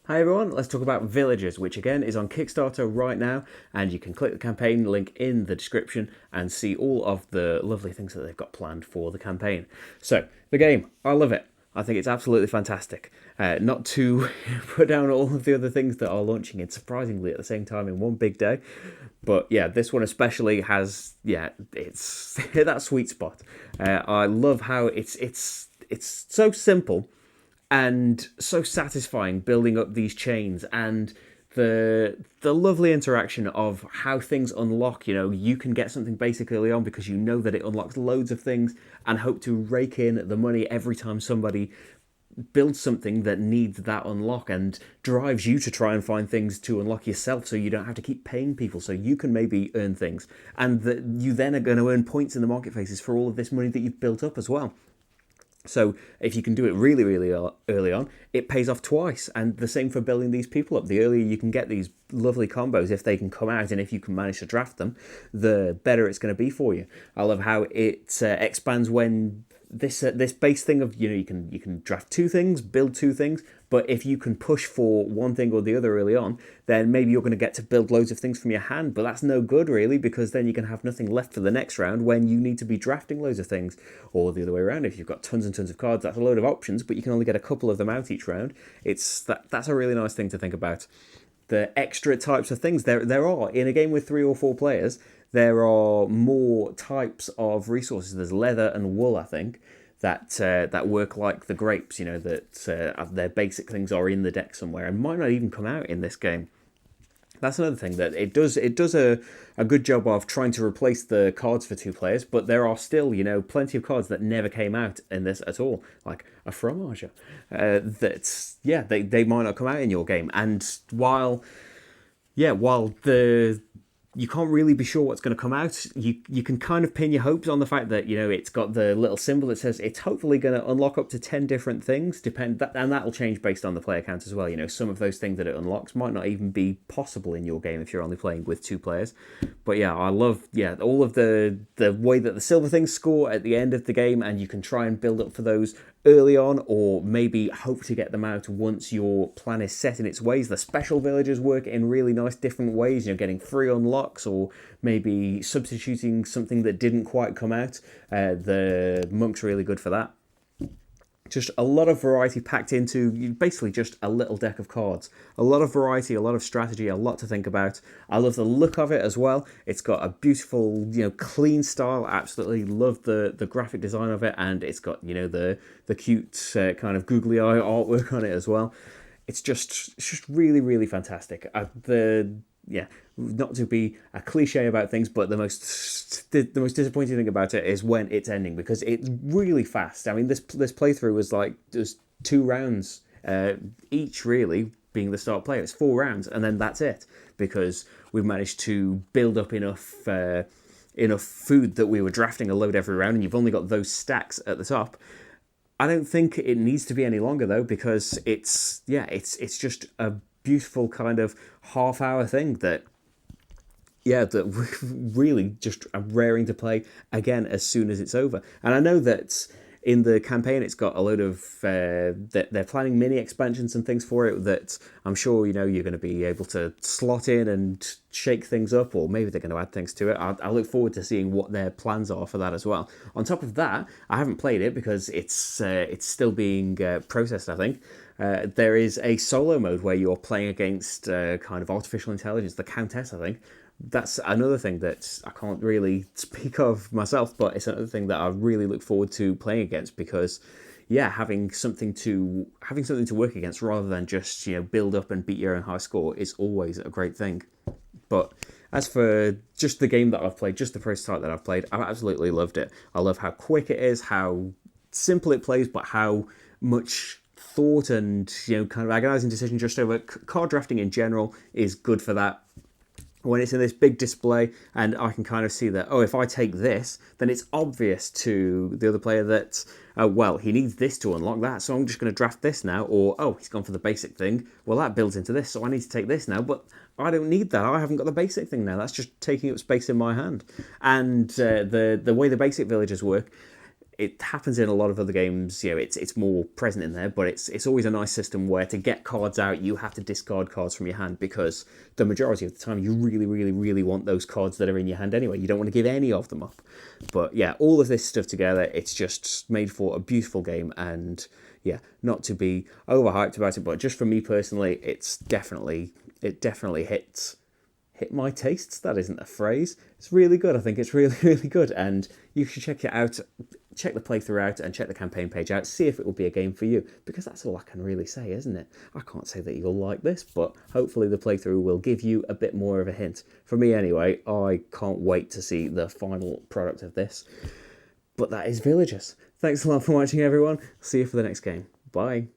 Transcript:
Hi everyone, let's talk about Villagers, which again is on Kickstarter right now, and you can click the campaign link in the description and see all of the lovely things that they've got planned for the campaign. So, the game, I love it. I think it's absolutely fantastic. Not to put down all of the other things that are launching in surprisingly at the same time in one big day, but yeah, this one especially has it's that sweet spot. I love how it's so simple and so satisfying building up these chains and the lovely interaction of how things unlock. You can get something basic early on because you know that it unlocks loads of things and hope to rake in the money every time somebody builds something that needs that unlock and drives you to try and find things to unlock yourself so you don't have to keep paying people so you can maybe earn things, and that you then are going to earn points in the marketplaces for all of this money that you've built up as well. So if you can do it really, really early on, it pays off twice. And the same for building these people up. The earlier you can get these lovely combos, if they can come out and if you can manage to draft them, the better it's going to be for you. I love how it expands when this base thing of you can draft two things, build two things, but if you can push for one thing or the other early on, then maybe you're going to get to build loads of things from your hand, but that's no good really, because then you can have nothing left for the next round when you need to be drafting loads of things. Or the other way around, if you've got tons and tons of cards, that's a load of options, but you can only get a couple of them out each round. That's a really nice thing to think about. The extra types of things there are in a game with 3 or 4 players. There are more types of resources. There's leather and wool, I think, that work like the grapes. That their basic things are in the deck somewhere and might not even come out in this game. That's another thing that it does. It does a good job of trying to replace the cards for 2 players, but there are still plenty of cards that never came out in this at all, like a fromager. They might not come out in your game, and while the you can't really be sure what's going to come out. You can kind of pin your hopes on the fact that it's got the little symbol that says it's hopefully going to unlock up to 10 different things. And that'll change based on the player count as well. Some of those things that it unlocks might not even be possible in your game if you're only playing with 2 players. But yeah, I love all of the way that the silver things score at the end of the game, and you can try and build up for those early on, or maybe hope to get them out once your plan is set in its ways. The special villagers work in really nice different ways, getting free unlocks or maybe substituting something that didn't quite come out. The monk's really good for that. Just a lot of variety packed into basically just a little deck of cards. A lot of variety, a lot of strategy, a lot to think about. I love the look of it as well. It's got a beautiful, clean style. Absolutely love the graphic design of it, and it's got the cute kind of googly eye artwork on it as well. It's just really, really fantastic. Not to be a cliche about things, but the most disappointing thing about it is when it's ending, because it's really fast. I mean, this playthrough was like just 2 rounds each, really, being the start player. It's 4 rounds, and then that's it, because we've managed to build up enough food that we were drafting a load every round, and you've only got those stacks at the top. I don't think it needs to be any longer though, because it's just a beautiful kind of half-hour thing that really just I'm raring to play again as soon as it's over. And I know that in the campaign it's got a load of they're planning mini expansions and things for it that I'm sure you're going to be able to slot in and shake things up, or maybe they're going to add things to it. I look forward to seeing what their plans are for that as well. On top of that, I haven't played it because it's still being processed, I think. There is a solo mode where you're playing against kind of artificial intelligence, the Countess, I think. That's another thing that I can't really speak of myself, but it's another thing that I really look forward to playing against, because having something to work against rather than just build up and beat your own high score is always a great thing. But as for just the game that I've played, just the prototype that I've played, I've absolutely loved it. I love how quick it is, how simple it plays, but how much thought and kind of agonizing decision just over card drafting in general is good for that. When it's in this big display and I can kind of see that, if I take this, then it's obvious to the other player that, he needs this to unlock that, so I'm just going to draft this now. Or, he's gone for the basic thing. Well, that builds into this, so I need to take this now, but I don't need that. I haven't got the basic thing now. That's just taking up space in my hand. And the way the basic villagers work, it happens in a lot of other games. You know, it's more present in there, but it's always a nice system where to get cards out, you have to discard cards from your hand, because the majority of the time you really, really, really want those cards that are in your hand anyway. You don't want to give any of them up. But yeah, all of this stuff together, it's just made for a beautiful game, and yeah, not to be overhyped about it, but just for me personally, it definitely hit my tastes. That isn't a phrase. It's really good. I think it's really, really good, and you should check it out. Check the playthrough out and check the campaign page out. See if it will be a game for you, because that's all I can really say, isn't it? I can't say that you'll like this, but hopefully the playthrough will give you a bit more of a hint. For me anyway, I can't wait to see the final product of this. But that is Villagers. Thanks a lot for watching, everyone. See you for the next game. Bye.